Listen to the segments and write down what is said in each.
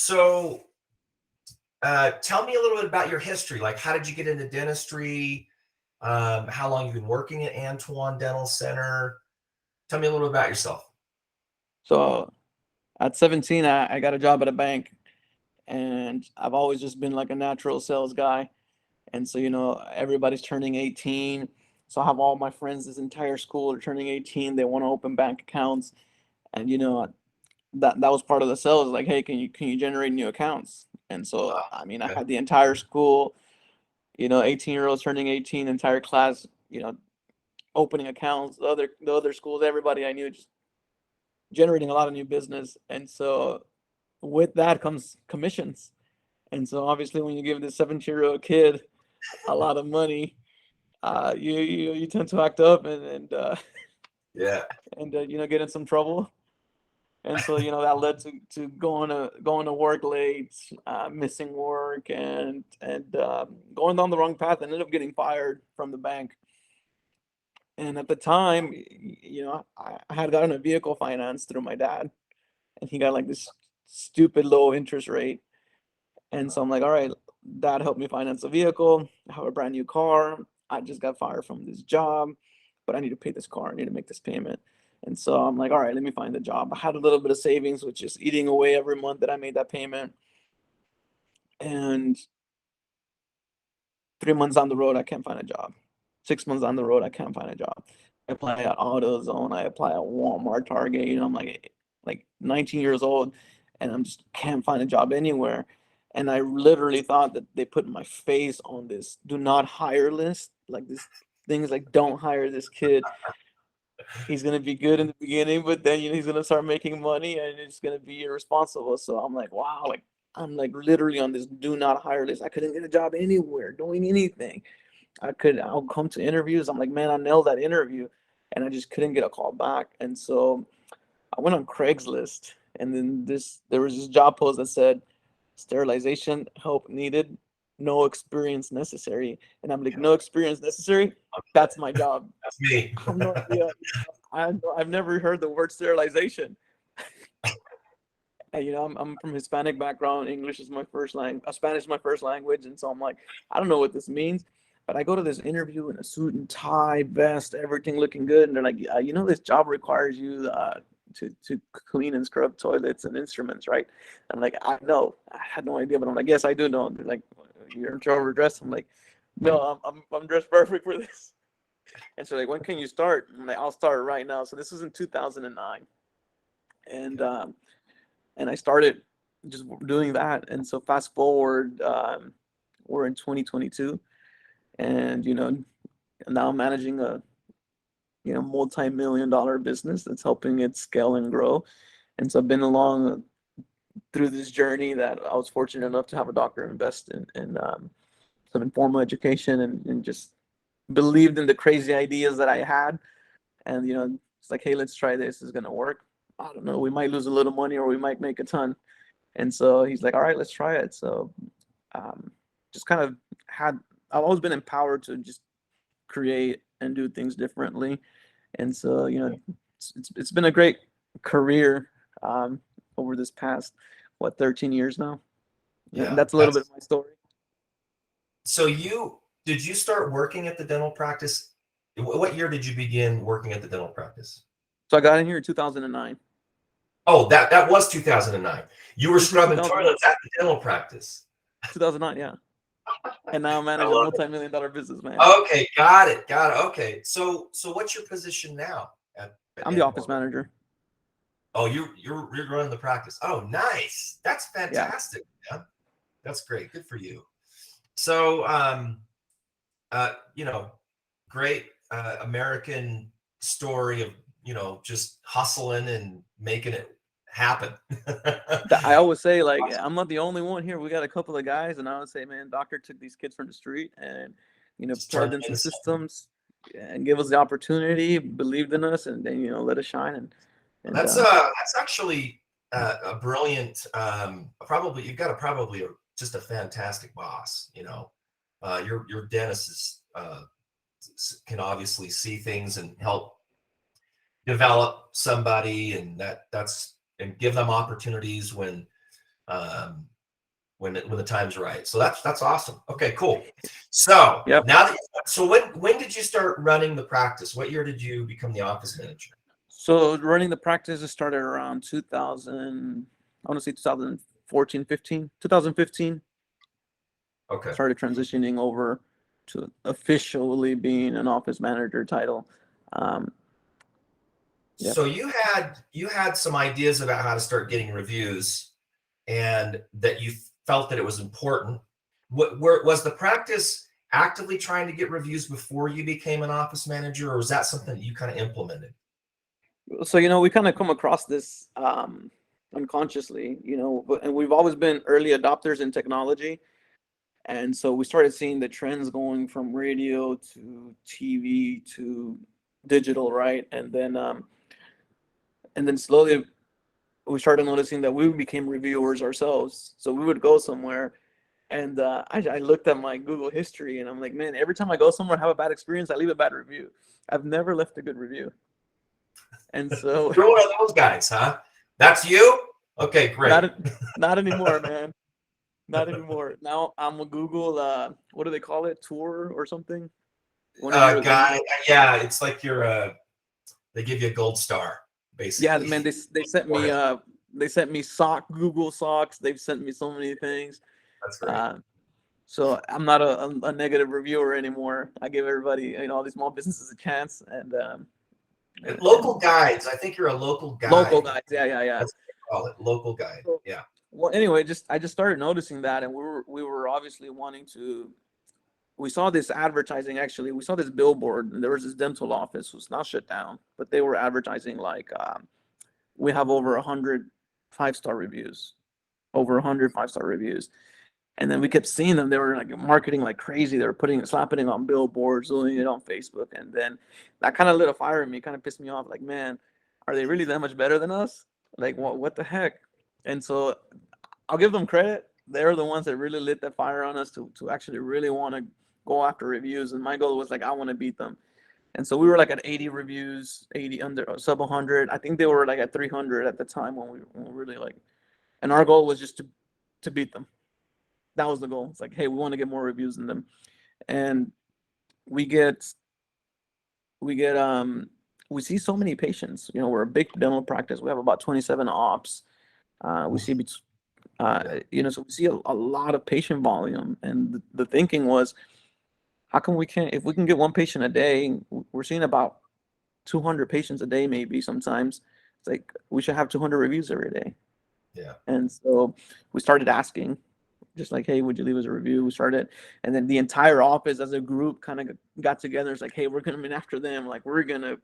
So, tell me a little bit about your history. Like, how did you get into dentistry? How long you've been working at Antoine Dental Center? Tell me a little bit about yourself. So at 17, I got a job at a bank, and I've always just been like a natural sales guy. And so, everybody's turning 18. So I have all my friends, this entire school are turning 18. They want to open bank accounts. And, that was part of the sales. Like, hey, can you generate new accounts? And so, I mean, I Okay. had the entire school, 18-year-olds turning 18, entire class, opening accounts, the other schools, everybody I knew just generating a lot of new business. And so with that comes commissions. And so obviously when you give this 17-year-old kid a lot of money, you tend to act up and Yeah. get in some trouble. And so that led to going to work late, missing work, and going down the wrong path. I ended up getting fired from the bank. And at the time, I had gotten a vehicle finance through my dad, and he got like this stupid low interest rate. And so I'm like, all right, dad helped me finance a vehicle. I have a brand new car. I just got fired from this job, but I need to pay this car. I need to make this payment. And so I'm like, all right, let me find a job. I had a little bit of savings, which is eating away every month that I made that payment. And 3 months down the road, I can't find a job. 6 months down the road, I can't find a job. I apply at AutoZone. I apply at Walmart, Target. I'm like 19 years old, and I'm just can't find a job anywhere. And I literally thought that they put my face on this do not hire list. Like this things like don't hire this kid. He's gonna be good in the beginning, but then he's gonna start making money and it's gonna be irresponsible. So I'm like, wow, like I'm like literally on this do not hire list. I couldn't get a job anywhere doing anything. I'll come to interviews. I'm like, man, I nailed that interview, and I just couldn't get a call back. And so I went on Craigslist, and then there was this job post that said sterilization help needed, no experience necessary. And I'm like, no experience necessary. That's my job. That's me. I have no idea. I've never heard the word sterilization. And I'm from Hispanic background. English is my first language. Spanish is my first language, and so I'm like, I don't know what this means. But I go to this interview in a suit and tie, vest, everything looking good, and they're like, this job requires you to clean and scrub toilets and instruments, right? I'm like, I know. I had no idea, but I'm like, yes, I do know. They're like, you're overdressed. I'm like, no, I'm dressed perfect for this. And so like, when can you start? I'm like, I'll start right now. So this was in 2009, and I started just doing that. And so fast forward, we're in 2022, and now I'm managing a multi-million-dollar business that's helping it scale and grow. And so I've been along through this journey that I was fortunate enough to have a doctor invest in some informal education and just believed in the crazy ideas that I had. And it's like, hey, let's try this. It's gonna work. I don't know. We might lose a little money or we might make a ton. And so he's like, all right, let's try it. So um, just kind of I've always been empowered to just create and do things differently. And so, it's been a great career over this past, 13 years now. And Yeah. that's a little bit of my story. So did you start working at the dental practice? What year did you begin working at the dental practice? So I got in here in 2009. Oh, that was 2009. You were This is scrubbing 2009. toilets at the dental practice. 2009, yeah. And now I I manage a love it. multi-million-dollar business, man. Okay, got it. Okay. So what's your position now at I'm the office Antoine? manager. Oh, you're running the practice. Oh, nice. That's Yeah. fantastic, man. That's great. Good for you. So, uh, you know, great American story of, just hustling and making it happen. I always say, like, I'm not the only one here. We got a couple of guys, and I would say, man, doctor took these kids from the street and, Just turn plugged it in some into something. systems and give us the opportunity, believed in us, and then, let us shine. And That's actually a brilliant. Probably you've got just a fantastic boss. Your dentist can obviously see things and help develop somebody, and that's and give them opportunities when when the time's right. So that's awesome. Okay, cool. So Yep. now that so when did you start running the practice? What year did you become the office manager? So running the practice started around 2000, I want to say 2014, 15, 2015. Okay. Started transitioning over to officially being an office manager title. Um, yep. So you had some ideas about how to start getting reviews, and that you felt that it was important. Was the practice actively trying to get reviews before you became an office manager, or was that something that you kind of implemented? So, we kind of come across this unconsciously, and we've always been early adopters in technology. And so we started seeing the trends going from radio to TV to digital, right? And then slowly we started noticing that we became reviewers ourselves. So we would go somewhere, and I looked at my Google history, and I'm like, man, every time I go somewhere, have a bad experience, I leave a bad review. I've never left a good review. And so You're one of those guys, huh? That's you? Okay, great. not not anymore, man. Not anymore. Now I'm a Google what do they call it? Tour or something? Whenever you're there. Guy, yeah, it's like they give you a gold star, Yeah, basically. man, they sent me Google socks. They've sent me so many things. That's great. Uh, so I'm not a negative reviewer anymore. I give everybody, all these small businesses a chance, Local and guides. I think you're a local local guide. guys. Yeah, yeah, yeah. That's what they call it, local guide. So, Yeah. well, anyway, I just started noticing that, and we were obviously wanting to. We saw this advertising. Actually, we saw this billboard, and there was this dental office was not shut down, but they were advertising like we have over 100 5-star reviews, over 100 5-star reviews. And then we kept seeing them. They were like marketing like crazy. They were slapping it on billboards, doing it on Facebook. And then that kind of lit a fire in me, kind of pissed me off. Like, man, are they really that much better than us? Like, what the heck? And so I'll give them credit. They're the ones that really lit that fire on us to actually really want to go after reviews. And my goal was like, I want to beat them. And so we were like at 80 reviews, 80 under sub 100. I think they were like at 300 at the time when we really like, and our goal was just to beat them. That was the goal. It's like, hey, we want to get more reviews than them. And we get we get we see so many patients. We're a big dental practice. We have about 27 ops. We see so we see a lot of patient volume. And the thinking was, how come if we can get one patient a day, we're seeing about 200 patients a day, maybe sometimes. It's like we should have 200 reviews every day. Yeah. And so we started asking, just like, hey, would you leave us a review? We started, and then the entire office as a group kind of got together. It's like, hey, we're coming after them. Like we're gonna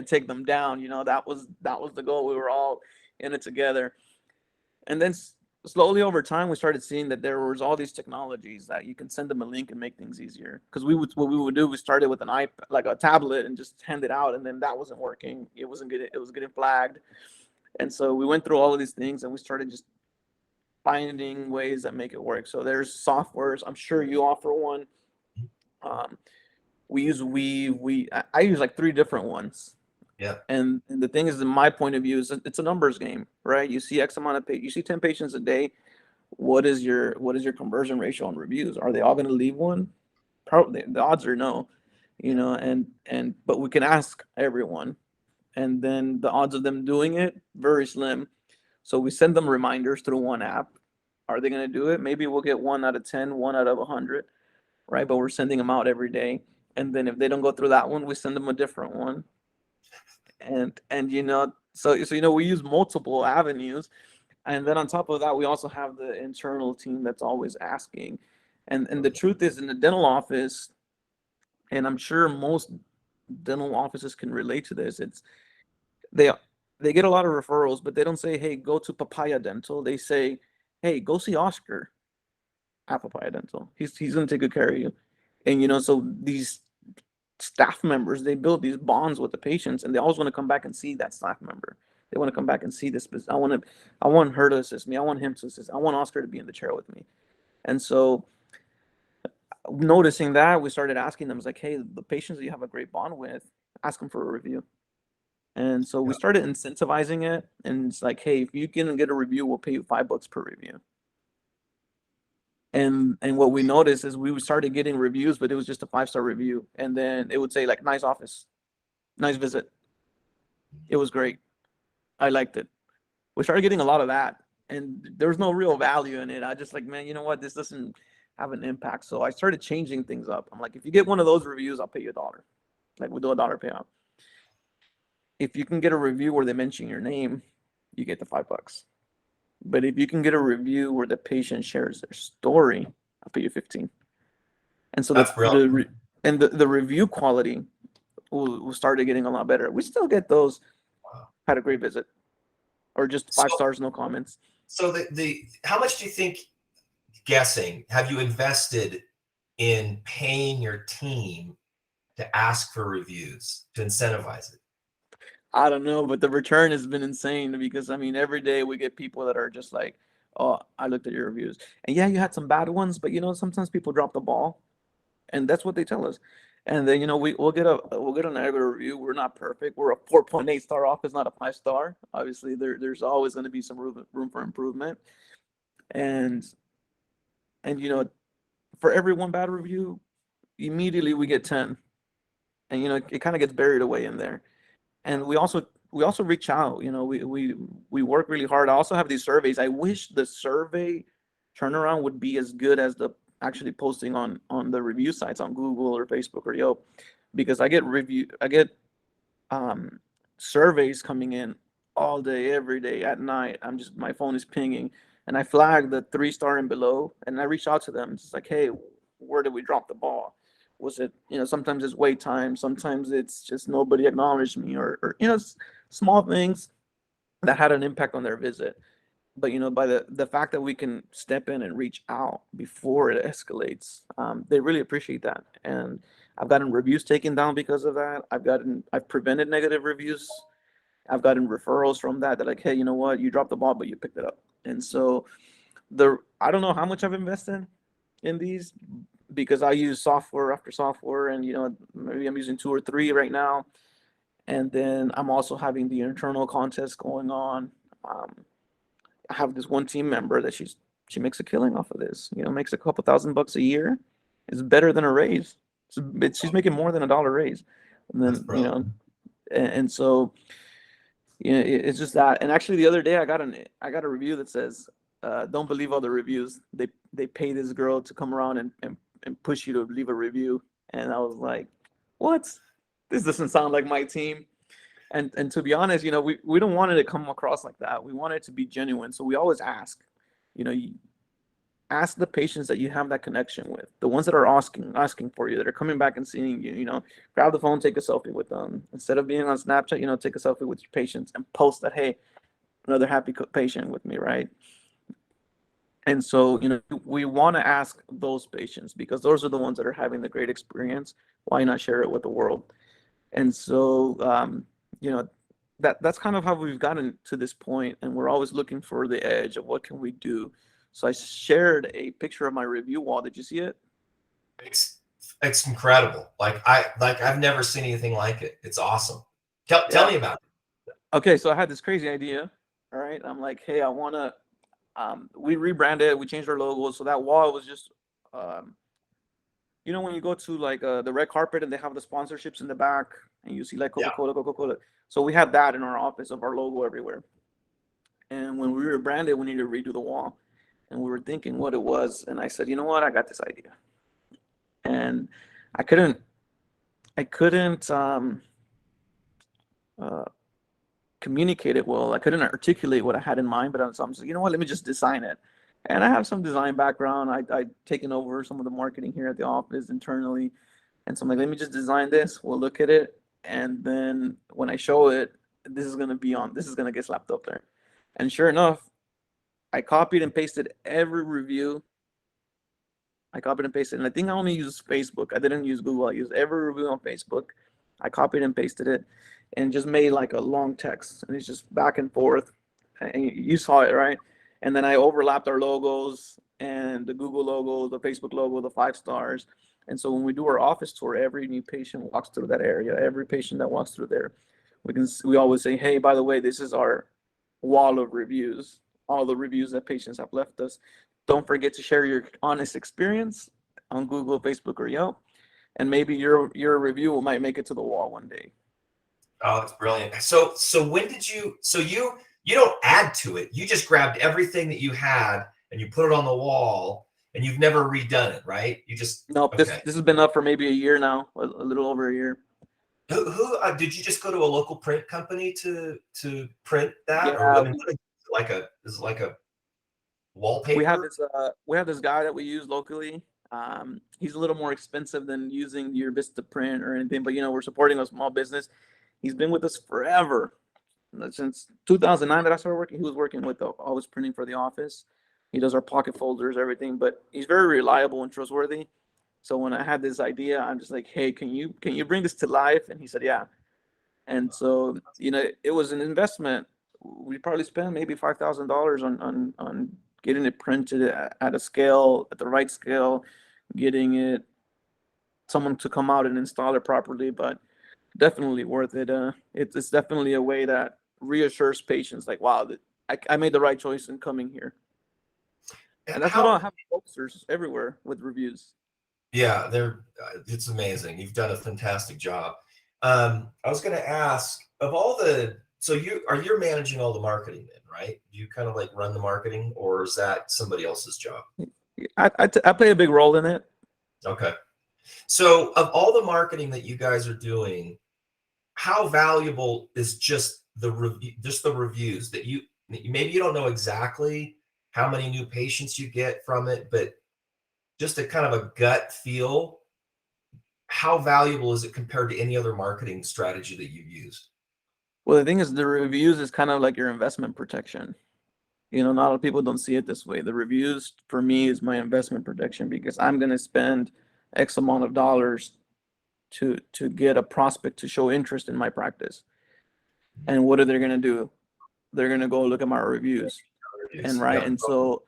take them down. That was the goal. We were all in it together. And then slowly over time, we started seeing that there was all these technologies that you can send them a link and make things easier. Because what we would do, we started with an iPad, like a tablet, and just hand it out, and then that wasn't working. It wasn't good. It was getting flagged. And so we went through all of these things, and we started just finding ways that make it work. So there's softwares. I'm sure you offer one. We use I use like 3 different ones. Yeah. And the thing is, in my point of view, is it's a numbers game, right? You see X amount of you see 10 patients a day. What is your conversion ratio on reviews? Are they all going to leave one? Probably. The odds are no, but we can ask everyone, and then the odds of them doing it very slim. So we send them reminders through one app. Are they going to do it? Maybe we'll get 1 out of 10, 1 out of 100, right? But we're sending them out every day. And then if they don't go through that one, we send them a different one. And so we use multiple avenues. And then on top of that, we also have the internal team that's always asking. And the truth is, in the dental office, and I'm sure most dental offices can relate to this, they they get a lot of referrals, but they don't say, hey, go to Papaya Dental. They say, hey, go see Oscar at Papaya Dental. He's gonna take good care of you. And so these staff members, they build these bonds with the patients, and they always want to come back and see that staff member. They want to come back and see this. I want her to assist me. I want him to assist. I want Oscar to be in the chair with me. And so noticing that, we started asking them, it's like, hey, the patients that you have a great bond with, ask them for a review. And so we Yeah. started incentivizing it, and it's like, hey, if you can get a review, we'll pay you $5 per review. And what we noticed is we started getting reviews, but it was just a 5-star review, and then it would say like, nice office, nice visit, it was great, I liked it. We started getting a lot of that, and there was no real value in it. I just like, man, you know what, this doesn't have an impact. So I started changing things up. I'm like, if you get one of those reviews, I'll pay you $1. Like, we'll do $1 payout. If you can get a review where they mention your name, you get the $5. But if you can get a review where the patient shares their story, I'll pay you 15. And so That's brilliant. the review quality will start getting a lot better. We still get those, Wow. had a great visit, or just So, 5 stars, no comments. so the how much do you think, guessing, have you invested in paying your team to ask for reviews to incentivize it? I don't know, but the return has been insane, because I mean, every day we get people that are just like, "Oh, I looked at your reviews, and yeah, you had some bad ones, but you know, sometimes people drop the ball, and that's what they tell us." And then, you know, we'll get a negative review. We're not perfect. We're a 4.8 star office, not a 5 star. Obviously, there's always going to be some room for improvement. And you know, for every one bad review, immediately we get 10, and you know, it kind of gets buried away in there. And we also reach out. You know, we work really hard. I also have these surveys. I wish the survey turnaround would be as good as the actually posting on the review sites on Google or Facebook or Yelp, because I get um, surveys coming in all day, every day at night. My phone is pinging, and I flag the 3 star and below, and I reach out to them. It's like, hey, where did we drop the ball? Was it, you know, sometimes it's wait time, sometimes it's just nobody acknowledged me, or you know, small things that had an impact on their visit. But you know, by the fact that we can step in and reach out before it escalates, they really appreciate that. And I've gotten reviews taken down because of that. I've prevented negative reviews. I've gotten referrals from that. They're like, hey, you know what, you dropped the ball, but you picked it up. And so I don't know how much I've invested in these, because I use software after software, and you know, maybe I'm using 2 or 3 right now. And then I'm also having the internal contest going on. I have this one team member that she makes a killing off of this. You know, makes a couple $1,000 a year. It's better than a raise. She's making more than $1 raise. And That's then, you brilliant. know, and so, you know, it's just that. And actually, the other day I got a review that says, "Don't believe all the reviews. They pay this girl to come around and push you to leave a review." And I was like, "What? This doesn't sound like my team." And to be honest, you know, we don't want it to come across like that. We want it to be genuine. So we always ask, you know, you ask the patients that you have that connection with, the ones that are asking for you, that are coming back and seeing you. You know, grab the phone, take a selfie with them. Instead of being on Snapchat, you know, take a selfie with your patients and post that, hey, another happy patient with me, right? And so, you know, we want to ask those patients, because those are the ones that are having the great experience. Why not share it with the world? And so, you know, that's kind of how we've gotten to this point, and we're always looking for the edge of what can we do. So I shared a picture of my review wall. Did you see it? It's it's incredible. I've never seen anything like it. It's awesome. Tell Yeah. me about Okay, so I had this crazy idea. All right, I'm like, hey, I want to. We rebranded, we changed our logo, so that wall was just, um, you know, when you go to like the red carpet and they have the sponsorships in the back, and you see like it. Yeah. Coca-Cola, Coca-Cola. So we had that in our office of our logo everywhere. And when we rebranded, we needed to redo the wall. And we were thinking what it was. And I said, you know what? I got this idea. And I couldn't, I couldn't uh, communicate it well. I couldn't articulate what I had in mind, but I'm just, you know what? Let me just design it. And I have some design background. I've taken over some of the marketing here at the office internally. And so I'm like, let me just design this. We'll look at it. And then when I show it, this is going to get slapped up there. And sure enough, I copied and pasted every review. I copied and pasted, and I think I only used Facebook. I didn't use Google. I used every review on Facebook. I copied and pasted it, and just made like a long text, and it's just back and forth. And you saw it, right? And then I overlapped our logos and the Google logo, the Facebook logo, the 5 stars. And so when we do our office tour, every new patient walks through that area. Every patient that walks through there, we always say, hey, by the way, this is our wall of reviews, all the reviews that patients have left us. Don't forget to share your honest experience on Google, Facebook, or Yelp, and maybe your review might make it to the wall one day. Oh, that's brilliant. So when did you? So you don't add to it. You just grabbed everything that you had and you put it on the wall, and you've never redone it, right? You just Nope, okay. this has been up for maybe a year now, a little over a year. Who did you just go to a local print company to print that, or Yeah, I mean, what is it like a we have wallpaper? this guy that we use locally. He's a little more expensive than using your Vista print or anything, but we're supporting a small business. He's been with us forever. Since 2009 that I started working, he was working with always printing for the office. He does our pocket folders, everything, but he's very reliable and trustworthy. So when I had this idea, I'm just like, hey, can you bring this to life? And he said, yeah. And so, it was an investment. We probably spent maybe $5,000 on getting it printed at a scale, at the right scale, getting it someone to come out and install it properly. But definitely worth it. It's definitely a way that reassures patients, like, wow, I made the right choice in coming here. And that's what How? I'll have posters everywhere with reviews. Yeah, it's amazing. You've done a fantastic job. I was going to ask of all the, so you're managing all the marketing then, right? You kind of like run the marketing, or is that somebody else's job? I play a big role in it. Okay. So of all the marketing that you guys are doing, how valuable is just the reviews that maybe you don't know exactly how many new patients you get from it, but just a kind of a gut feel, how valuable is it compared to any other marketing strategy that you've used? Well, the thing is, the reviews is kind of like your investment protection. Not a lot of people don't see it this way. The reviews for me is my investment protection because I'm going to spend X amount of dollars to get a prospect to show interest in my practice. And what are they going to do? They're going to go look at my reviews. And Reviews. right. Yeah. And so,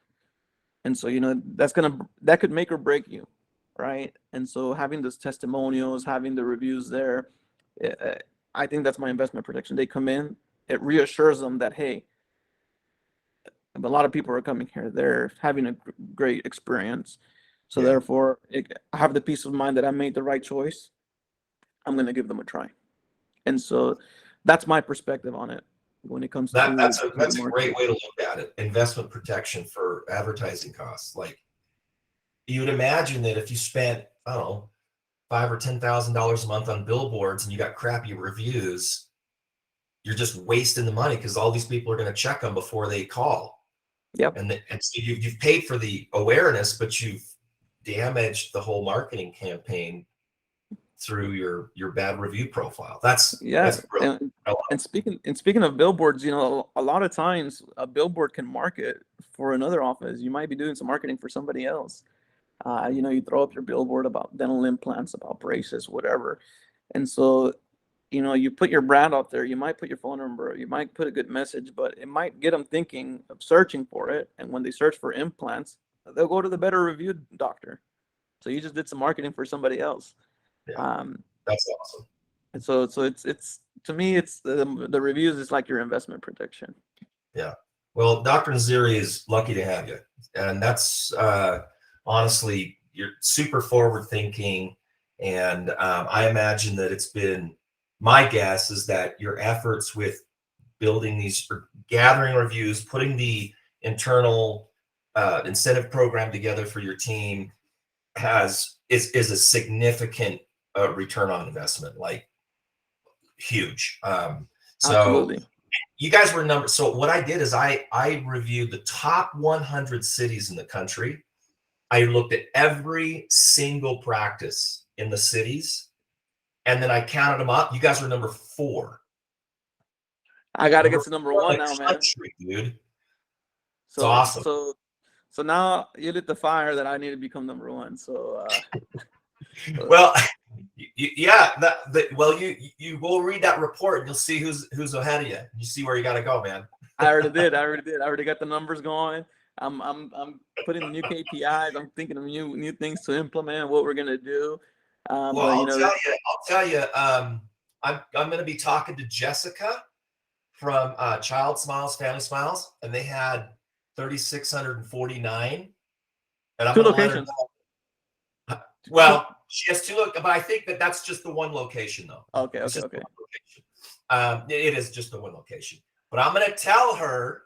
that could make or break you. Right. And so having those testimonials, having the reviews there, uh, I think that's my investment protection. They come in, it reassures them that, hey, a lot of people are coming here. They're having a great experience. So Yeah. therefore, I have the peace of mind that I made the right choice. I'm going to give them a try. And so that's my perspective on it when it comes to That's the a great marketing. way to look at it. Investment protection for advertising costs. Like you would imagine that if you spent, I don't know, $5,000 or $10,000 a month on billboards and you got crappy reviews, you're just wasting the money because all these people are going to check them before they call. Yep. And so you've paid for the awareness, but you've damaged the whole marketing campaign through your bad review profile. Yeah. That's brilliant. And speaking of billboards, a lot of times a billboard can market for another office. You might be doing some marketing for somebody else. You throw up your billboard about dental implants, about braces, whatever. And so, you put your brand out there. You might put your phone number, you might put a good message, but it might get them thinking of searching for it. And when they search for implants, they'll go to the better reviewed doctor. So you just did some marketing for somebody else. Yeah, Um, that's awesome. and so it's to me, it's the reviews is like your investment protection. Yeah. Well, Dr. Naziri is lucky to have you. And that's honestly, you're super forward thinking. And I imagine that it's been, my guess is that your efforts with building these, or gathering reviews, putting the internal incentive program together for your team is a significant return on investment, like huge. So Absolutely. you guys were number. So what I did is I reviewed the top 100 cities in the country. I looked at every single practice in the cities, and then I counted them up. You guys were number 4. I got to Number get to number 4 in one the now, man. country, dude. It's So awesome. so so now you lit the fire that I need to become number one. So Well, yeah. Well, you will read that report and you'll see who's ahead of you. You see where you got to go, man. I already did. I already got the numbers going. I'm putting the new KPIs. I'm thinking of new things to implement. What we're gonna do. Well, But I'll tell you. I'm going to be talking to Jessica from Child Smiles, Family Smiles, and they had 3,649. And I'm Two going to let her locations. know. Well, she has two, but I think that's just the one location, though. Okay, It's okay, just okay. the one location. It is just the one location. But I'm going to tell her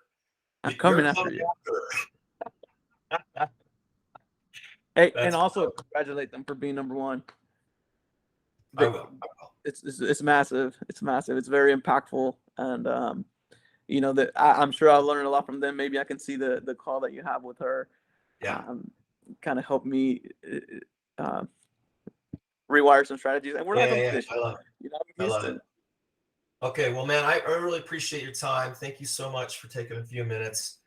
I'm that coming you're after coming you. after her. Hey, That's and also congratulate them for being number one. I will. It's massive. It's massive. It's very impactful, and you know that I'm sure I'll learn a lot from them. Maybe I can see the call that you have with her. Yeah. Kind of help me rewire some strategies. And we're not Yeah. competition. I love it. You know, I'm I in love Houston. it. Okay. Well, man, I really appreciate your time. Thank you so much for taking a few minutes.